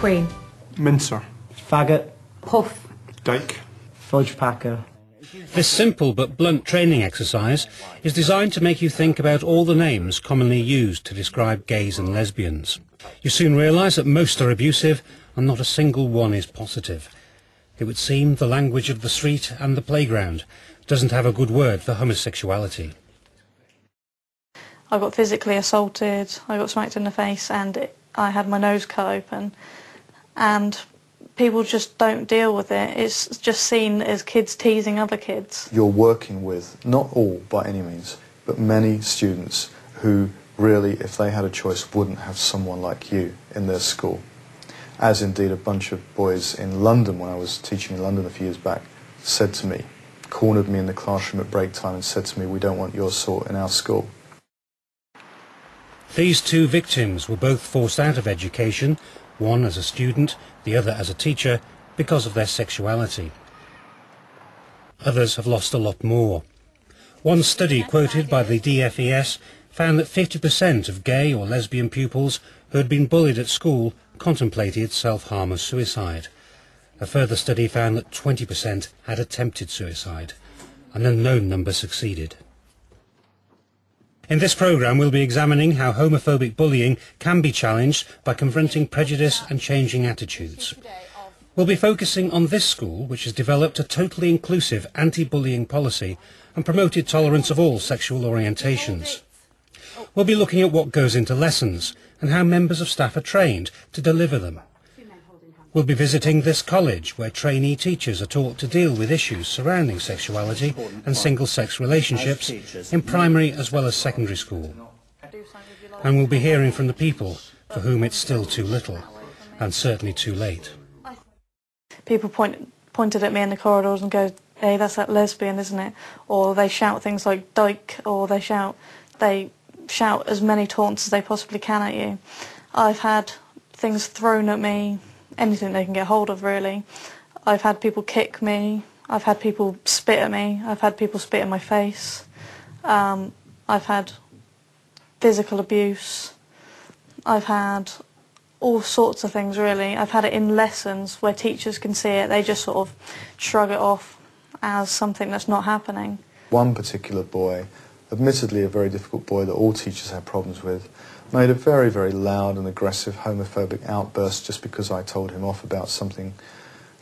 Queen. Mincer. Faggot. Puff. Dyke. Fudge packer. This simple but blunt training exercise is designed to make you think about all the names commonly used to describe gays and lesbians. You soon realise that most are abusive and not a single one is positive. It would seem the language of the street and the playground doesn't have a good word for homosexuality. I got physically assaulted, I got smacked in the face, and I had my nose cut open. And people just don't deal with it. It's just seen as kids teasing other kids. You're working with, not all by any means, but many students who really, if they had a choice, wouldn't have someone like you in their school. As indeed a bunch of boys in London, when I was teaching in London a few years back, said to me, cornered me in the classroom at break time and said to me, "We don't want your sort in our school." These two victims were both forced out of education, one as a student, the other as a teacher, because of their sexuality. Others have lost a lot more. One study quoted by the DFES found that 50% of gay or lesbian pupils who had been bullied at school contemplated self-harm or suicide. A further study found that 20% had attempted suicide. An unknown number succeeded. In this programme we'll be examining how homophobic bullying can be challenged by confronting prejudice and changing attitudes. We'll be focusing on this school, which has developed a totally inclusive anti-bullying policy and promoted tolerance of all sexual orientations. We'll be looking at what goes into lessons and how members of staff are trained to deliver them. We'll be visiting this college where trainee teachers are taught to deal with issues surrounding sexuality and single-sex relationships in primary as well as secondary school. And we'll be hearing from the people for whom it's still too little and certainly too late. People pointed at me in the corridors and go, "Hey, that's that lesbian, isn't it?" Or they shout things like "dyke," or they shout as many taunts as they possibly can at you. I've had things thrown at me, anything they can get hold of really. I've had people kick me, I've had people spit at me, I've had people spit in my face, I've had physical abuse, I've had all sorts of things really. I've had it in lessons where teachers can see it, they just sort of shrug it off as something that's not happening. One particular boy, admittedly a very difficult boy that all teachers have problems with, made a very, very loud and aggressive homophobic outburst just because I told him off about something.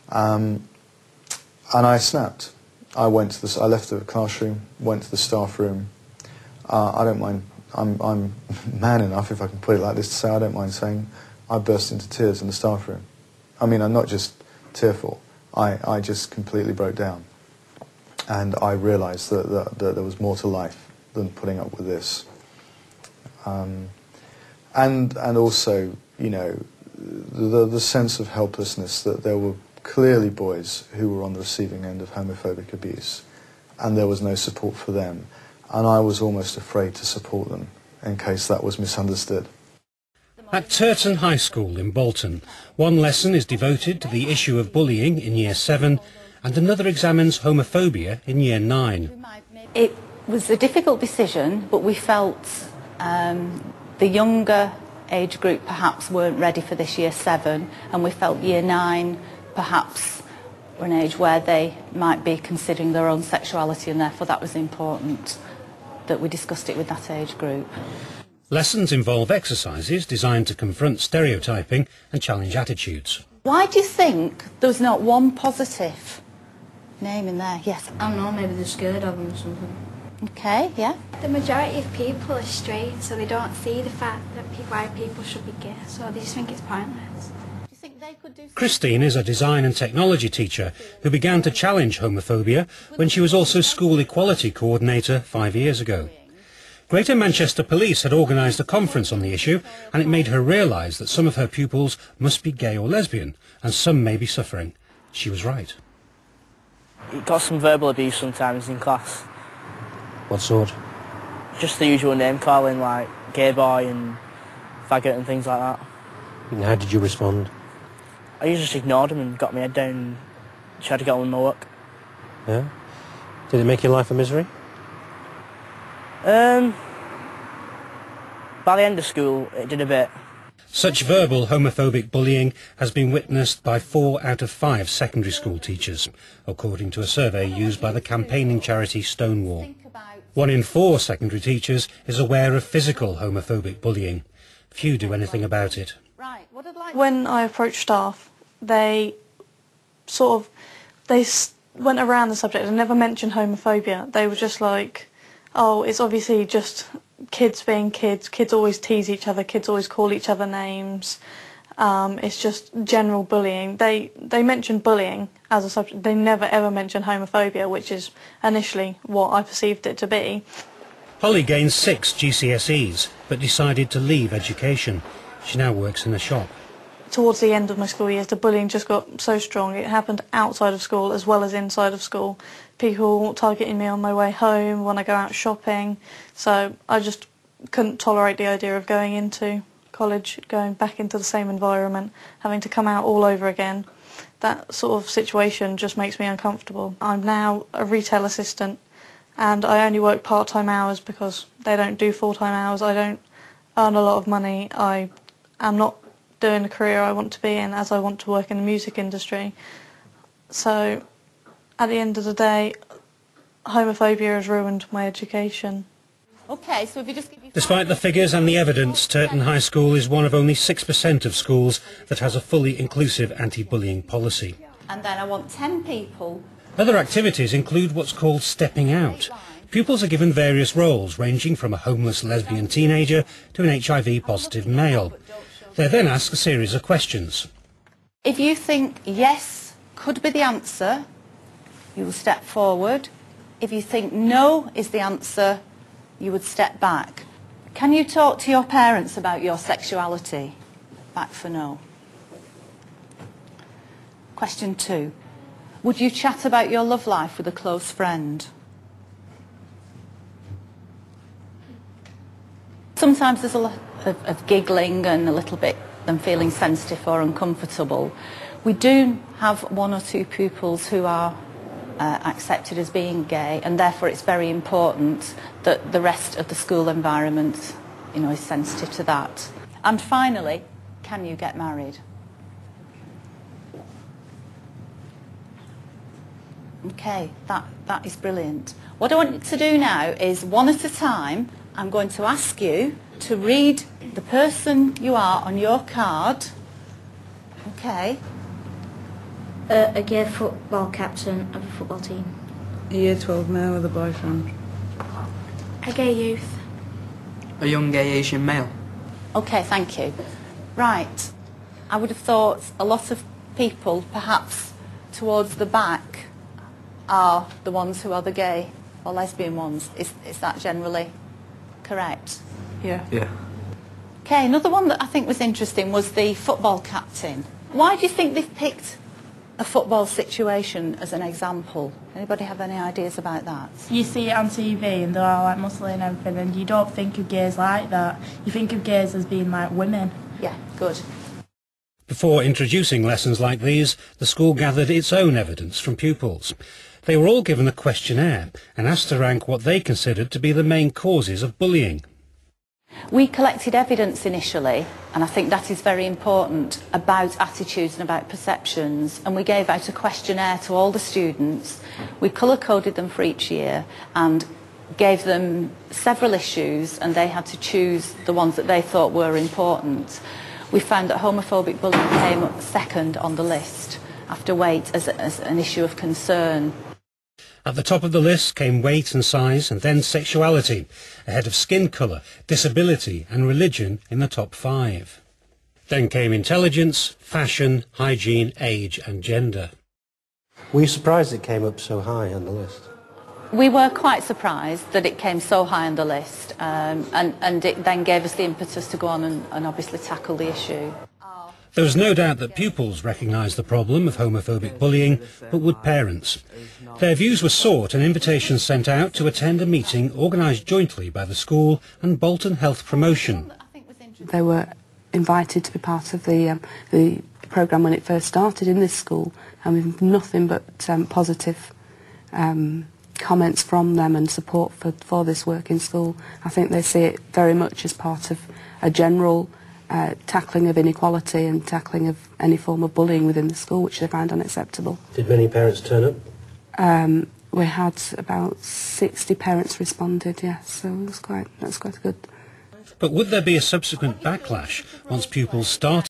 And I snapped. I left the classroom, went to the staff room. I don't mind, I'm man enough, if I can put it like this, to say I don't mind saying I burst into tears in the staff room. I mean, I'm not just tearful, I just completely broke down. And I realised that there was more to life than putting up with this. And also, you know, the sense of helplessness that there were clearly boys who were on the receiving end of homophobic abuse and there was no support for them. And I was almost afraid to support them in case that was misunderstood. At Turton High School in Bolton, one lesson is devoted to the issue of bullying in Year 7 and another examines homophobia in Year 9. It was a difficult decision, but we felt the younger age group perhaps weren't ready for this Year 7, and we felt Year 9 perhaps were an age where they might be considering their own sexuality, and therefore that was important that we discussed it with that age group. Lessons involve exercises designed to confront stereotyping and challenge attitudes. Why do you think there was not one positive name in there? Yes. I don't know, maybe they're scared of them or something. Okay, yeah. The majority of people are straight, so they don't see the fact that why people should be gay, so they just think it's pointless. Do you think they could do Christine is a design and technology teacher who began to challenge homophobia when she was also school equality coordinator 5 years ago. Greater Manchester Police had organised a conference on the issue, and it made her realise that some of her pupils must be gay or lesbian, and some may be suffering. She was right. It got some verbal abuse sometimes in class. What sort? Just the usual name calling, like gay boy and faggot and things like that. And how did you respond? I usually just ignored him and got my head down and tried to get on with my work. Yeah? Did it make your life a misery? By the end of school, it did a bit. Such verbal homophobic bullying has been witnessed by 4 out of 5 secondary school teachers, according to a survey used by the campaigning charity Stonewall. 1 in 4 secondary teachers is aware of physical homophobic bullying. Few do anything about it. When I approached staff, they went around the subject and never mentioned homophobia. They were just like, oh, it's obviously just kids being kids. Kids always tease each other. Kids always call each other names. It's just general bullying. They mentioned bullying as a subject. They never ever mentioned homophobia, which is initially what I perceived it to be. Holly gained 6 GCSEs, but decided to leave education. She now works in a shop. Towards the end of my school years, the bullying just got so strong. It happened outside of school as well as inside of school. People targeting me on my way home, when I go out shopping. So I just couldn't tolerate the idea of going into college, going back into the same environment, having to come out all over again. That sort of situation just makes me uncomfortable. I'm now a retail assistant and I only work part-time hours because they don't do full-time hours. I don't earn a lot of money. I am not doing the career I want to be in, as I want to work in the music industry. So at the end of the day, homophobia has ruined my education. Okay, so if you just give you... Despite the figures and the evidence, Turton High School is one of only 6% of schools that has a fully inclusive anti-bullying policy. And then I want 10 people... Other activities include what's called stepping out. Pupils are given various roles, ranging from a homeless lesbian teenager to an HIV-positive male. They're then asked a series of questions. If you think yes could be the answer, you will step forward. If you think no is the answer, you would step back. Can you talk to your parents about your sexuality? Back for no. Question 2. Would you chat about your love life with a close friend? Sometimes there's a lot of giggling and a little bit them feeling sensitive or uncomfortable. We do have 1 or 2 pupils who are accepted as being gay, and therefore it's very important that the rest of the school environment, is sensitive to that. And finally, can you get married? Okay, that is brilliant. What I want you to do now is, one at a time, I'm going to ask you to read the person you are on your card. Okay. A gay football captain of a football team. A year 12 male with a boyfriend. A gay youth. A young gay Asian male. Okay, thank you. Right. I would have thought a lot of people, perhaps towards the back, are the ones who are the gay or lesbian ones. Is that generally correct? Yeah. Okay, another one that I think was interesting was the football captain. Why do you think they've picked a football situation as an example? Anybody have any ideas about that? You see it on TV and they're all like muscly and everything, and you don't think of gays like that. You think of gays as being like women. Yeah, good. Before introducing lessons like these, the school gathered its own evidence from pupils. They were all given a questionnaire and asked to rank what they considered to be the main causes of bullying. We collected evidence initially, and I think that is very important, about attitudes and about perceptions, and we gave out a questionnaire to all the students. We colour-coded them for each year and gave them several issues, and they had to choose the ones that they thought were important. We found that homophobic bullying came up second on the list after weight as an issue of concern. At the top of the list came weight and size, and then sexuality, ahead of skin colour, disability and religion in the top 5. Then came intelligence, fashion, hygiene, age and gender. Were you surprised it came up so high on the list? We were quite surprised that it came so high on the list, and it then gave us the impetus to go on and obviously tackle the issue. There was no doubt that pupils recognised the problem of homophobic bullying, but would parents? Their views were sought and invitations sent out to attend a meeting organised jointly by the school and Bolton Health Promotion. They were invited to be part of the programme when it first started in this school, and with nothing but positive comments from them and support for this work in school. I think they see it very much as part of a general tackling of inequality and tackling of any form of bullying within the school, which they found unacceptable. Did many parents turn up? We had about 60 parents responded, yes, so that's quite good. But would there be a subsequent backlash once pupils start